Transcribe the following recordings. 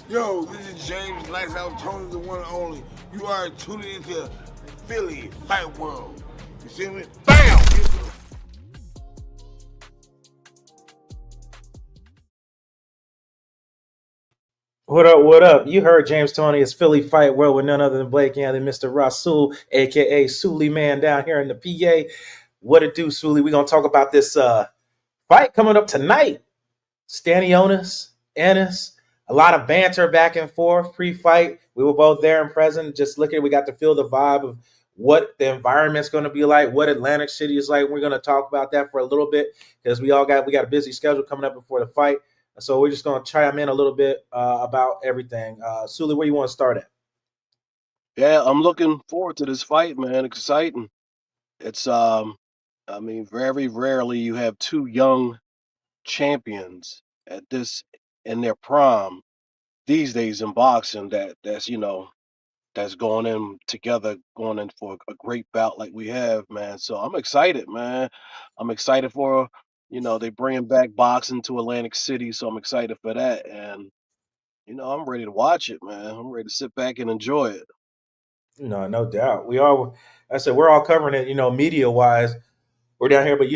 Yo, this is James Lights Out Tony, the one and only. You are tuning into Philly Fight World. You see me? BAM! What up? What up? You heard James Tony. It's Philly Fight World with none other than Blake and Mr. Rassoul, aka Sully Man, down here in the PA. What it do, Sully? We're gonna talk about this fight coming up tonight. Stanionis, Ennis, a lot of banter back and forth pre-fight. We were both there and present. Just looking, we got to feel the vibe of what the environment's going to be like, what Atlantic City is like. We're going to talk about that for a little bit because we got a busy schedule coming up before the fight. So we're just going to chime in a little bit about everything. Sully, where you want to start at? Yeah, I'm looking forward to this fight, man. Exciting. It's I mean, very rarely you have two young champions at this in their prime these days in boxing that's going in together, going in for a great bout like we have, man. So I'm excited, man. I'm excited for they bringing back boxing to Atlantic City, so I'm excited for that, and I'm ready to watch it, man. I'm ready to sit back and enjoy it. No, no doubt. I said, we're all covering it, media wise. We're down here, but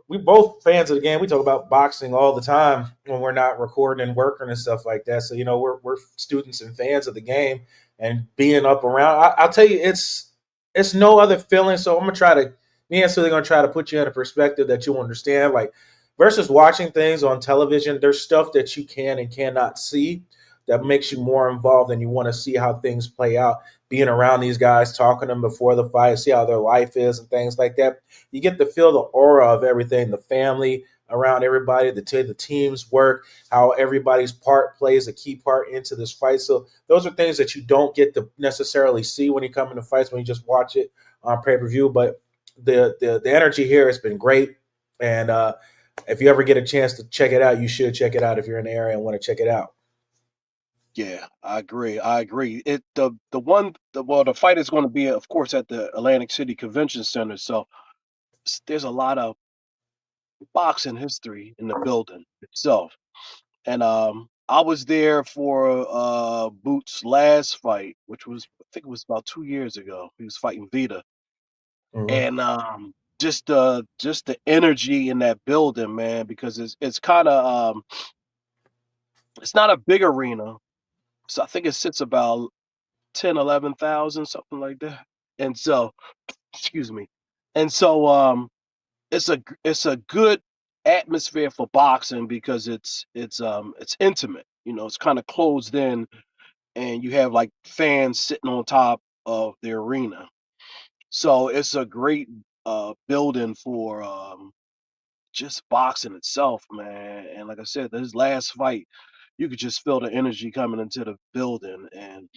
we both fans of the game. We talk about boxing all the time when we're not recording and working and stuff like that. So we're students and fans of the game, and being up around. I'll tell you, it's no other feeling. So I'm gonna try to me and Silly gonna try to put you in a perspective that you understand. Like versus watching things on television, there's stuff that you can and cannot see that makes you more involved and you want to see how things play out. Being around these guys, talking to them before the fight, see how their life is and things like that. You get to feel the aura of everything, the family around everybody, the team's work, how everybody's part plays a key part into this fight. So those are things that you don't get to necessarily see when you come into fights when you just watch it on pay per view. But the energy here has been great, and if you ever get a chance to check it out, you should check it out if you're in the area and want to check it out. Yeah, I agree. I agree. The fight is going to be, of course, at the Atlantic City Convention Center. So there's a lot of boxing history in the building itself. And I was there for Boots' last fight, which was I think it was about 2 years ago. He was fighting Vita, Mm-hmm. and just the energy in that building, man, because it's kind of it's not a big arena, so I think it sits about 10, 11,000, something like that. And so, excuse me. And so, it's a good atmosphere for boxing because it's intimate. It's kind of closed in, and you have like fans sitting on top of the arena. So it's a great building for just boxing itself, man. And like I said, his last fight, you could just feel the energy coming into the building, and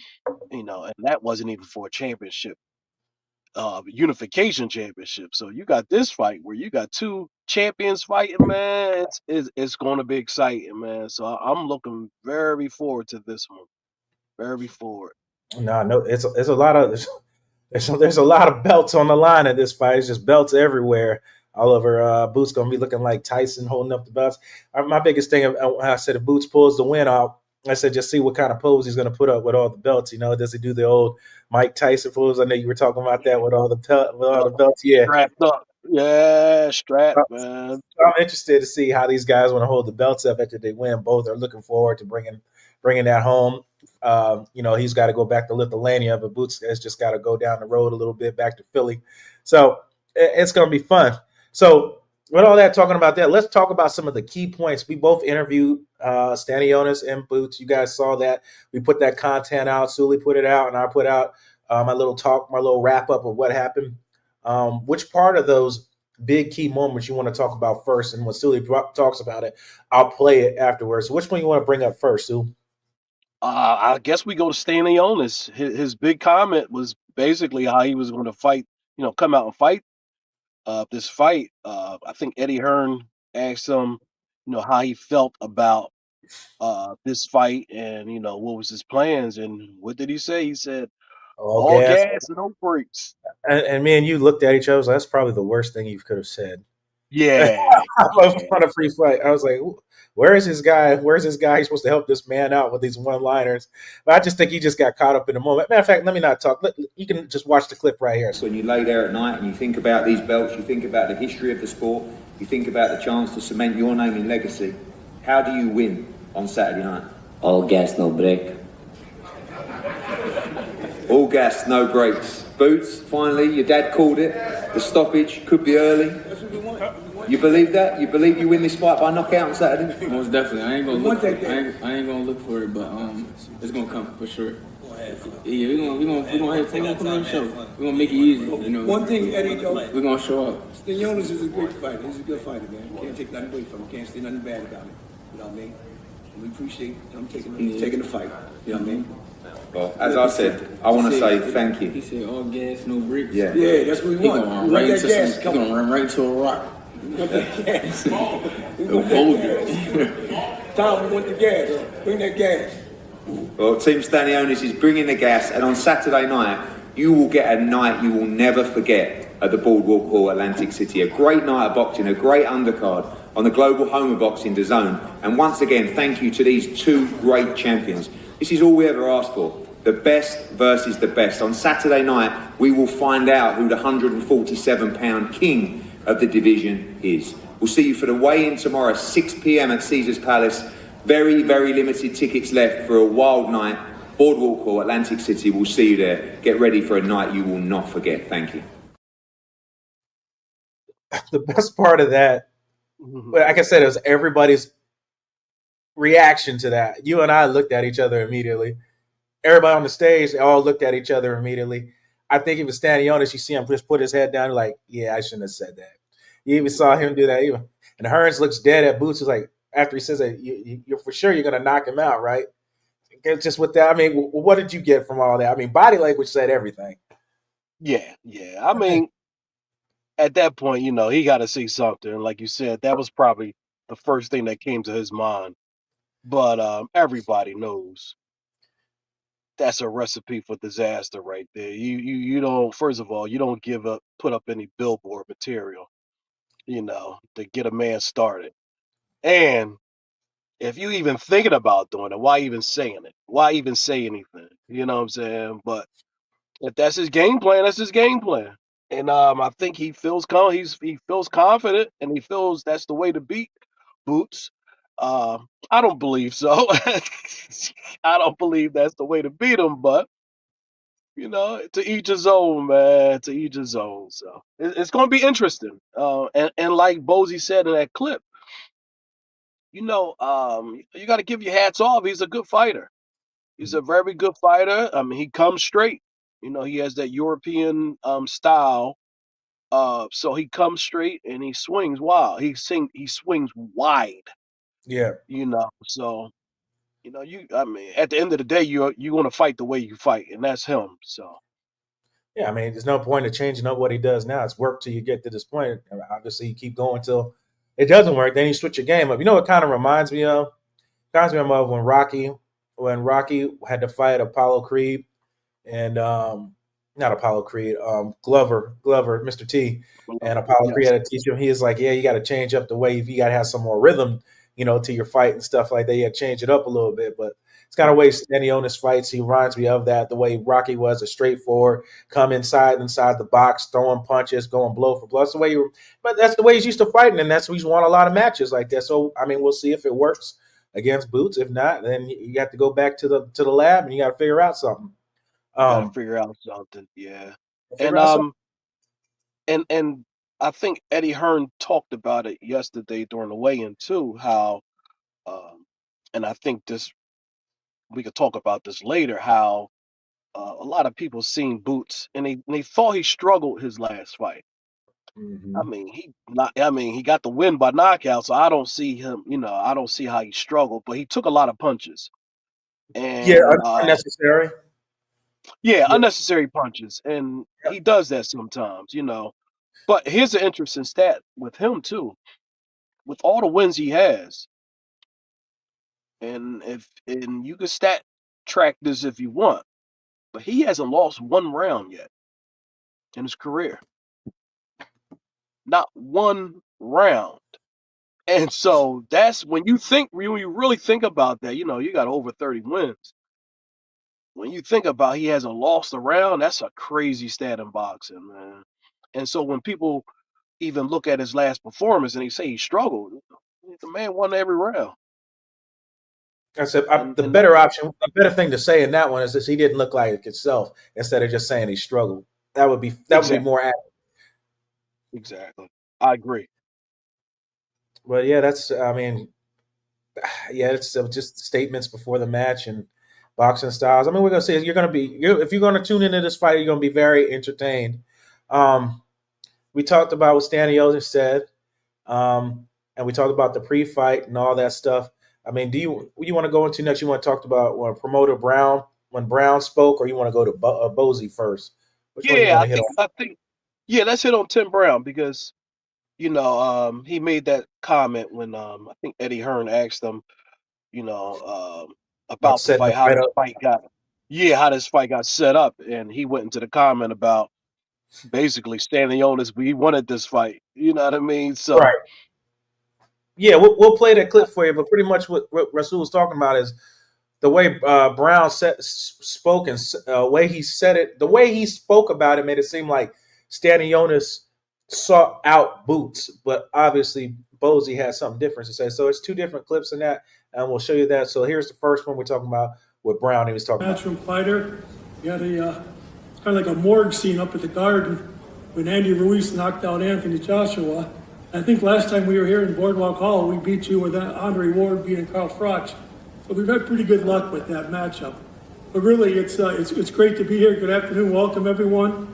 and that wasn't even for a championship, unification championship. So you got this fight where you got two champions fighting, man. It's going to be exciting, man. So I'm looking very forward to this one. Very forward. No, no, it's a lot of there's a lot of belts on the line at this fight. It's just belts everywhere. All over. Boots gonna be looking like Tyson holding up the belts. My biggest thing, I said, if Boots pulls the win out, I said just see what kind of pose he's gonna put up with all the belts. Does he do the old Mike Tyson pose? I know you were talking about that with all Uh, the belts. Yeah, Strapped up. Yeah, Uh, strapped, man. I'm interested to see how these guys want to hold the belts up after they win. Both are looking forward to bringing that home. He's got to go back to Lithuania, but Boots has just got to go down the road a little bit back to Philly. So it's going to be fun. So with all that talking about that, let's talk about some of the key points. We both interviewed Stanionis and Boots. You guys saw that. We put that content out. Sully put it out, and I put out my little talk, my little wrap up of what happened. Which part of those big key moments you want to talk about first? And when Sully talks about it, I'll play it afterwards. So which one you want to bring up first, Sue? I guess we go to Stanionis. His big comment was basically how he was going to fight, come out and fight this fight. I think Eddie Hearn asked him, how he felt about this fight, and what was his plans, and what did he say? He said All all gas. gas and no brakes. And me and you looked at each other. Like, that's probably the worst thing you could have said. Yeah, I was yeah. on a free fight. I was like, where is this guy? Where's this guy? He's supposed to help this man out with these one-liners. But I just think he just got caught up in the moment. Matter of fact, let me not talk. You can just watch the clip right here. When you lay there at night and you think about these belts, you think about the history of the sport, you think about the chance to cement your name in legacy. How do you win on Saturday night? All gas, no brake. All gas, no brakes. Boots, finally, your dad called it. The stoppage could be early. That's what we want. You believe that? You believe you win this fight by knockout on Saturday? Most definitely. I ain't gonna look for it. I ain't gonna look for it, but it's gonna come for sure. Yeah, we're gonna put on the show. We're gonna make it easy. You know. One thing, Eddie, though, We're gonna show up. Stanionis is a great fighter. He's a good fighter, man. Can't take nothing away from him. Can't say nothing bad about him. You know what I mean? We appreciate him taking the fight. You know what I mean? Well, as I said, I want to say thank He you. said all gas, no brakes. Yeah. Yeah, that's what we He want. gonna run We want right that into gas. he Come gonna on. run right into a rock. We want that gas. We The want Bozy. Tom, we want the gas. Bring that gas. Well, Team Stanionis is bringing the gas, and on Saturday night, you will get a night you will never forget at the Boardwalk Hall, Atlantic City. A great night of boxing, a great undercard on the global home of boxing, DAZN. And once again, thank you to these two great champions. This is all we ever asked for. The best versus the best. On Saturday night, we will find out who the 147-pound king of the division is. We'll see you for the weigh-in tomorrow, 6 p.m. at Caesars Palace. Very, very limited tickets left for a wild night. Boardwalk Hall, Atlantic City. We'll see you there. Get ready for a night you will not forget. Thank you. The best part of that, like I said, it was everybody's reaction to that. You and I looked at each other immediately. Everybody on the stage, they all looked at each other immediately. I think if it's Stanionis, you see him just put his head down, like, yeah, I shouldn't have said that. You even saw him do that. Even and Hearns looks dead at Boots. He's like, after he says that, you're for sure you're going to knock him out, right? Just with that, I mean, what did you get from all that? I mean, body language said everything. Yeah. I mean, at that point, you know, he got to see something. Like you said, that was probably the first thing that came to his mind. But everybody knows that's a recipe for disaster right there. You don't. First of all, you don't put up any billboard material, you know, to get a man started. And if you even thinking about doing it, why even saying it? Why even say anything? You know what I'm saying? But if that's his game plan, that's his game plan. And I think he feels he feels confident, and he feels that's the way to beat Boots. I don't believe so. I don't believe that's the way to beat him, but you know, to each his own, man. To each his own. So it's going to be interesting. And like Bozy said in that clip, you know, you got to give your hats off. He's a good fighter. He's a very good fighter. I mean, he comes straight. You know, he has that European style. So he comes straight and he swings wild. He swings wide. Yeah. You know, so you know I mean, at the end of the day, you're going to fight the way you fight, and that's him. So Yeah, I mean, there's no point in changing up what he does now. It's work till you get to this point. Obviously, you keep going till it doesn't work. Then you switch your game up. You know what kind of reminds me of? Reminds me of when Rocky had to fight Apollo Creed and not Apollo Creed, Glover, Mr. T, and Apollo Creed yes, had to teach him. He is like, yeah, you got to change up the way. You got to have some more rhythm, to your fight and stuff like that. You got to change it up a little bit, but it's kind of way Stanionis fights. He reminds me of that. The way Rocky was, a straightforward, come inside the box, throwing punches, going blow for blow. But that's the way he's used to fighting, and that's he's won a lot of matches like that. So I mean, we'll see if it works against Boots. If not, then you have to go back to the lab and you got to figure out something. got to figure out something. Yeah, Figure and out something. and I think Eddie Hearn talked about it yesterday during the weigh-in too. How, and I think we could talk about this later. How a lot of people seen Boots and they thought he struggled his last fight. I mean, he got the win by knockout, so I don't see him. You know, I don't see how he struggled, but he took a lot of punches, Yeah, and unnecessary. yeah, Yeah. unnecessary punches, and he does that sometimes. You know, but here's an interesting stat with him too. With all the wins he has, and you can stat track this if you want, but he hasn't lost one round yet in his career. Not one round. And so that's when you really think about that, you got over 30 wins. When you think about he hasn't lost a round, that's a crazy stat in boxing, man. And so when people even look at his last performance and they say he struggled, the man won every round. I said And the better option, the better thing to say in that one is that he didn't look like himself instead of just saying he struggled. That would be more accurate. Exactly. I agree. But yeah, it's just statements before the match and boxing styles. I mean, we're gonna say if you're gonna tune into this fight, you're gonna be very entertained. We talked about what Stanionis said, and we talked about the pre-fight and all that stuff. I mean, do you want to go into next? You want to talk about promoter Brown when Brown spoke, or you want to go to Bozy first? Which one you want to hit on? I think let's hit on Tim Brown because he made that comment when I think Eddie Hearn asked him, about the setting fight, the how fight this up. fight got set up, and he went into the comment about basically Stanionis, we wanted this fight. You know what I mean? So Right. Yeah, we'll play that clip for you, but pretty much what Rassoul was talking about is the way Brown spoke and way he said it, the way he spoke about it made it seem like Stanionis sought out Boots, but obviously Bozy had something different to say. So it's two different clips in that, and we'll show you that. So here's the first one we're talking about with Brown. He was talking about matchroom fighter. You had a kind of like a morgue scene up at the Garden when Andy Ruiz knocked out Anthony Joshua. I think last time we were here in Boardwalk Hall, we beat you with Andre Ward beating Carl Froch. So we've had pretty good luck with that matchup. But really, it's great to be here. Good afternoon, welcome everyone.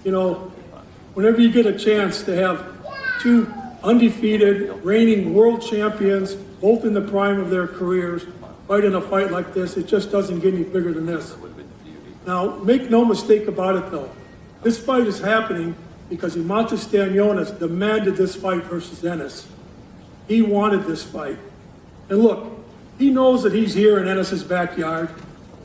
Whenever you get a chance to have two undefeated, reigning world champions, both in the prime of their careers, fight in a fight like this, it just doesn't get any bigger than this. Now, make no mistake about it though. This fight is happening because Eimantas Stanionis demanded this fight versus Ennis. He wanted this fight. And look, he knows that he's here in Ennis's backyard,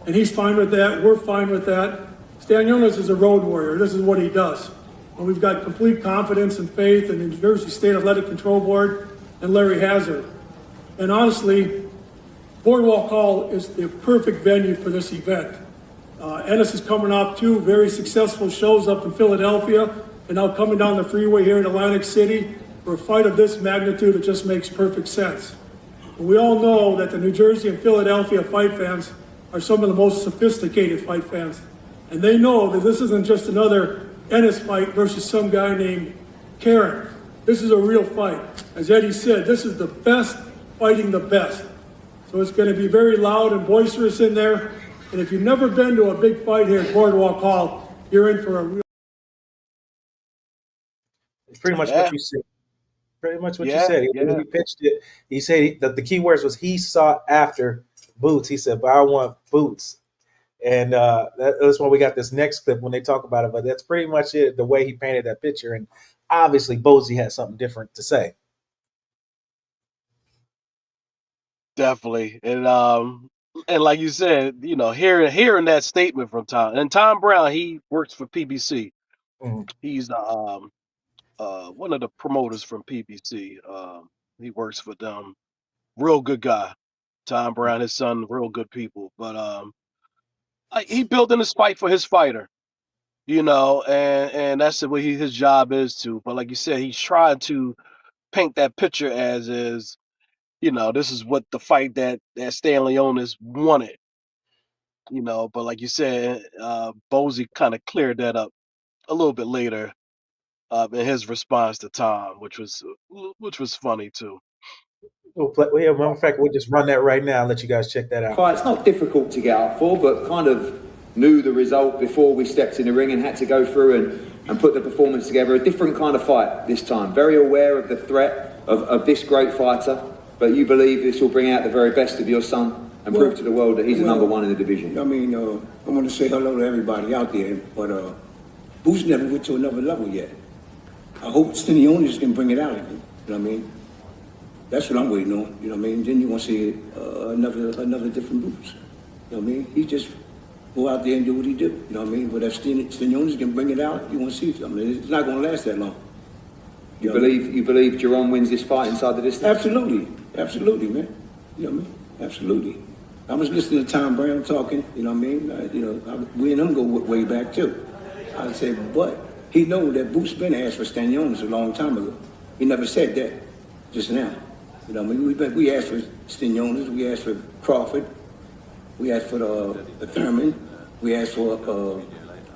and he's fine with that, we're fine with that. Stanionis is a road warrior, this is what he does. And we've got complete confidence and faith in the New Jersey State Athletic Control Board and Larry Hazard. And honestly, Boardwalk Hall is the perfect venue for this event. Ennis is coming off two very successful shows up in Philadelphia, and now coming down the freeway here in Atlantic City for a fight of this magnitude. It just makes perfect sense. And we all know that the New Jersey and Philadelphia fight fans are some of the most sophisticated fight fans. And they know that this isn't just another Ennis fight versus some guy named Karen. This is a real fight. As Eddie said, this is the best fighting the best. So it's going to be very loud and boisterous in there. And if you've never been to a big fight here at Boardwalk Hall, you're in for a real... It's pretty much what you said. Pretty much what you said. He pitched it. He said that the key words was he sought after Boots. He said, but I want Boots. And that's why we got this next clip when they talk about it. But that's pretty much it, the way he painted that picture. And obviously, Bozy had something different to say. definitely. And like you said, hearing that statement from Tom Brown, he works for PBC. Mm-hmm. He's one of the promoters from PBC. He works for them. Real good guy. Tom Brown, his son, real good people. But he built in this fight for his fighter, and that's what his job is to. But like you said, he's trying to paint that picture as is, this is what the fight that Stanionis wanted. But like you said, Bozy kind of cleared that up a little bit later in his response to Tom, which was funny too. Matter of fact, we'll just run that right now and let you guys check that out. It's not difficult to get up for, but kind of knew the result before we stepped in the ring and had to go through and put the performance together. A different kind of fight this time. Very aware of the threat of this great fighter, but you believe this will bring out the very best of your son and prove to the world that he's the number one in the division. I mean, I want to say hello to everybody out there, but Boots never went to another level yet. I hope Stanionis can bring it out again. You know what I mean? That's what I'm waiting on. You know what I mean? Then you want to see another different Boots. You know what I mean? He just go out there and do what he do. You know what I mean? But if Stanionis can bring it out, you want to see it. I mean, it's not going to last that long. You believe Jaron wins this fight inside the distance? Absolutely, man. You know what I mean? Absolutely. I was listening to Tom Brown talking. You know what I mean? We and him go way back too. I said, but he know that Boots been asked for Stanionis a long time ago. He never said that just now. You know what I mean? We asked for Stanionis, we asked for Crawford, we asked for the Thurman, we asked for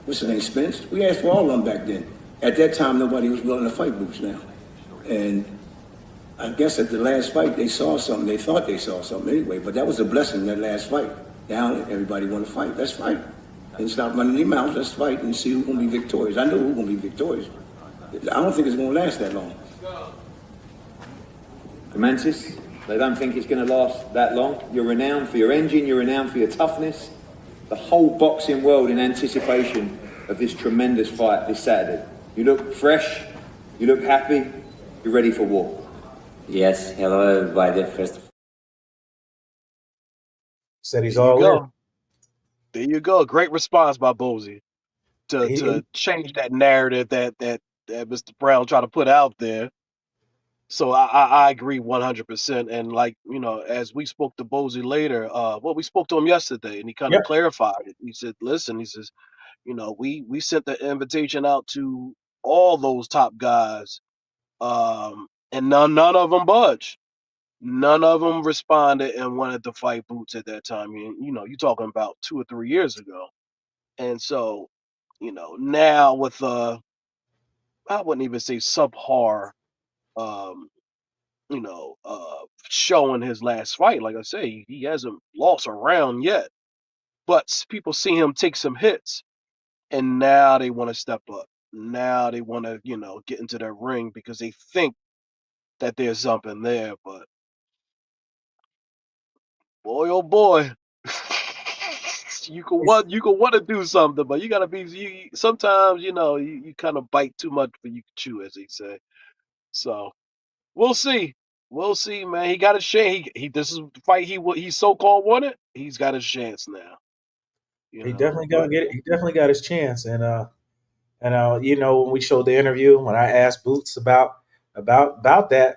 what's his name, Spence. We asked for all of them back then. At that time, nobody was willing to fight Boots now. And I guess at the last fight, they saw something. They thought they saw something anyway, but that was a blessing, that last fight. Now everybody want to fight. Let's fight. And stop running their mouths. Let's fight and see who's going to be victorious. I know who's going to be victorious. I don't think it's going to last that long. Eimantas, they don't think it's going to last that long. You're renowned for your engine, you're renowned for your toughness. The whole boxing world in anticipation of this tremendous fight this Saturday. You look fresh, you look happy, you're ready for war. Yes, hello everybody. First Said he's There you all go. in. There you go. Great response by Bozy to change that narrative that Mr. Brown tried to put out there. So I agree 100%. And like, as we spoke to Bozy later, we spoke to him yesterday and he kind of clarified it. He said, listen, he says, we sent the invitation out to all those top guys, and none of them budged. None of them responded and wanted to fight Boots at that time. You're talking about 2 or 3 years ago. And so, now with I wouldn't even say subpar, um, showing his last fight. Like I say, he hasn't lost a round yet, but people see him take some hits, and now they want to step up. Now they want to, get into that ring because they think that there's something there. But boy, oh boy, you can want to do something, but you gotta be. Sometimes, you kind of bite too much for you can chew, as they say. So we'll see. We'll see, man. He got a chance. He this is the fight he so-called wanted. He's got his chance now. He definitely got to get it. He definitely got his chance. And when we showed the interview, when I asked Boots about that,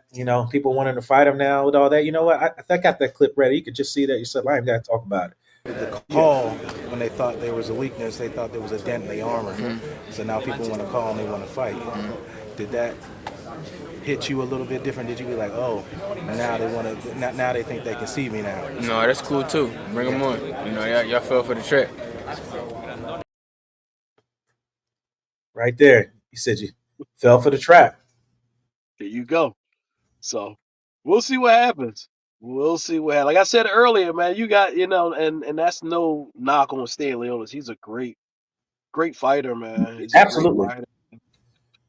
people wanting to fight him now with all that. You know what? I got that clip ready. You could just see that yourself. I ain't got to talk about it. The call, when they thought there was a weakness, they thought there was a dent in the armor. So now people want to call and they want to fight. Did that hit you a little bit different? Did you be like, oh, now they want to? Now they think they can see me now? No, that's cool too. Bring them on. Y'all fell for the trap. Right there. You said you fell for the trap. There you go. So we'll see what happens. We'll see what happens. Like I said earlier, man, you got, and that's no knock on Stanionis. He's a great fighter, man. He's Absolutely. A great fighter.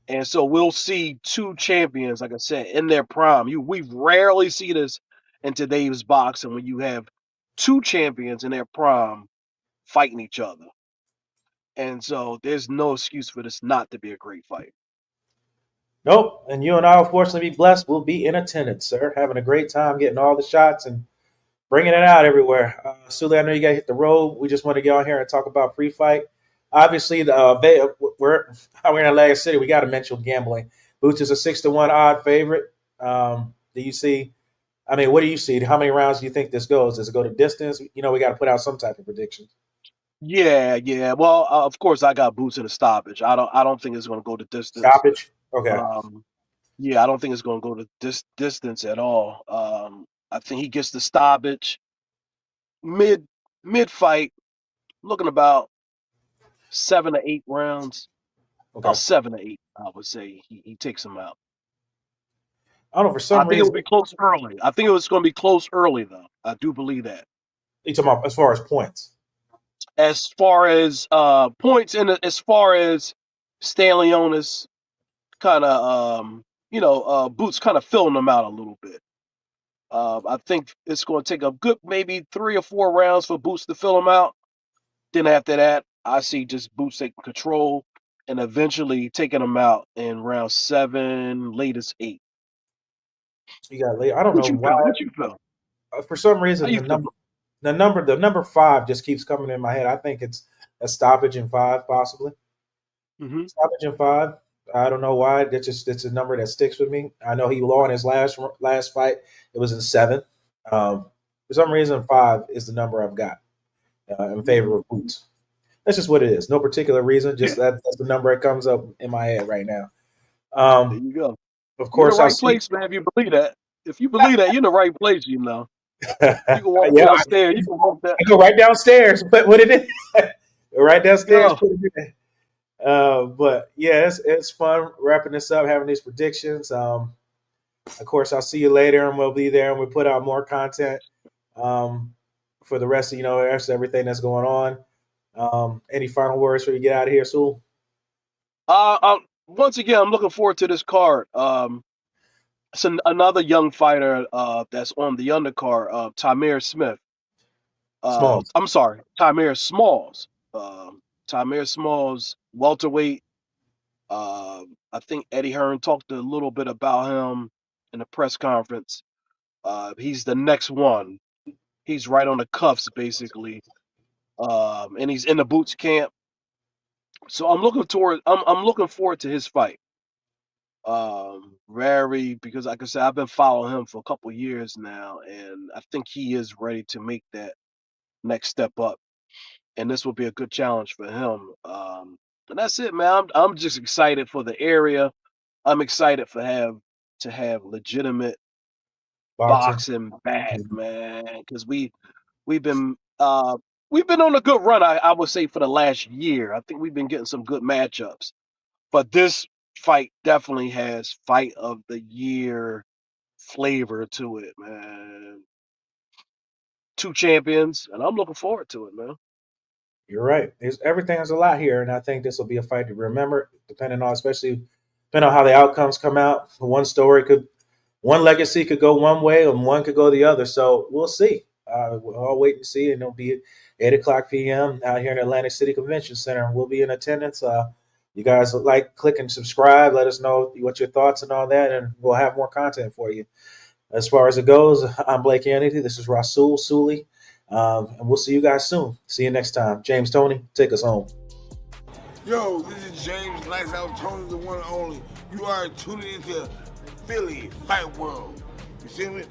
And so we'll see two champions, like I said, in their prime. We rarely see this in today's boxing when you have two champions in their prime fighting each other. And so there's no excuse for this not to be a great fight. Nope. And you and I, unfortunately, be blessed. We'll be in attendance, sir. Having a great time getting all the shots and bringing it out everywhere. Suli, I know you got to hit the road. We just want to get on here and talk about pre-fight. Obviously, we're in Atlantic City. We got to mention gambling. Boots is a 6-1 odd favorite. Do you see? I mean, what do you see? How many rounds do you think this goes? Does it go to distance? We got to put out some type of prediction. Yeah. Well, of course, I got Boots in a stoppage. I don't think it's going to go to distance. Stoppage. Okay. Yeah, I don't think it's going to go to this distance at all. I think he gets the stoppage mid fight, looking about 7 to 8 rounds. Okay. About 7 to 8, I would say he takes him out. I don't know, for some reason. I think it will be close early. I think it was going to be close early, though. I do believe that. You talking about as far as points? As far as points, and as far as Stanionis kind of, Boots kind of filling them out a little bit. I think it's going to take a good maybe 3 or 4 rounds for Boots to fill them out. Then after that, I see just Boots taking control and eventually taking them out in round 7, latest 8. You got late. I don't know why. What you feel? For some reason, the number 5 just keeps coming in my head. I think it's a stoppage in 5, possibly. Mm-hmm. Stoppage in 5. I don't know why. It's a number that sticks with me. I know he won his last fight. It was in 7. For some reason, 5 is the number I've got in favor of Boots. That's just what it is. No particular reason. Just that's the number that comes up in my head right now. There you go. Of You're in course, the I'll right see. place, man. If you believe that. If you believe that, you're in the right place, you know. You can walk Yeah, downstairs. You can walk down. I go right downstairs. What it is? Right There you downstairs. go. Put it in. But yeah, it's fun wrapping this up, having these predictions. Of course, I'll see you later, and we'll be there, and we'll put out more content for the rest of everything that's going on. Any final words before you get out of here, Sewell? Once again, I'm looking forward to this card. It's another young fighter that's on the undercard, Tamir Smith. Smalls. I'm sorry, Tamir Smalls. Tamir Smalls, welterweight. I think Eddie Hearn talked a little bit about him in the press conference. He's the next one. He's right on the cuffs, basically. And he's in the boots camp. So I'm looking forward to his fight. Because like I said, I've been following him for a couple of years now, and I think he is ready to make that next step up. And this will be a good challenge for him. And that's it, man. I'm just excited for the area. I'm excited to have legitimate boxing back, man. Because we've been on a good run. I would say for the last year. I think we've been getting some good matchups. But this fight definitely has fight of the year flavor to it, man. 2 champions, and I'm looking forward to it, man. You're right. Everything is a lot here, and I think this will be a fight to remember, depending on how the outcomes come out. One legacy could go one way, and one could go the other. So we'll see. We'll all wait and see, and it'll be at 8:00 p.m. out here in Atlantic City Convention Center. We'll be in attendance. You guys click and subscribe. Let us know what your thoughts and all that, and we'll have more content for you. As far as it goes, I'm Blake Kennedy. This is Rassoul Sully. And we'll see you guys soon. See you next time. James Tony, take us home. Yo, this is James Lights Out Tony, the one and only. You are tuning into Philly Fight World. You see me?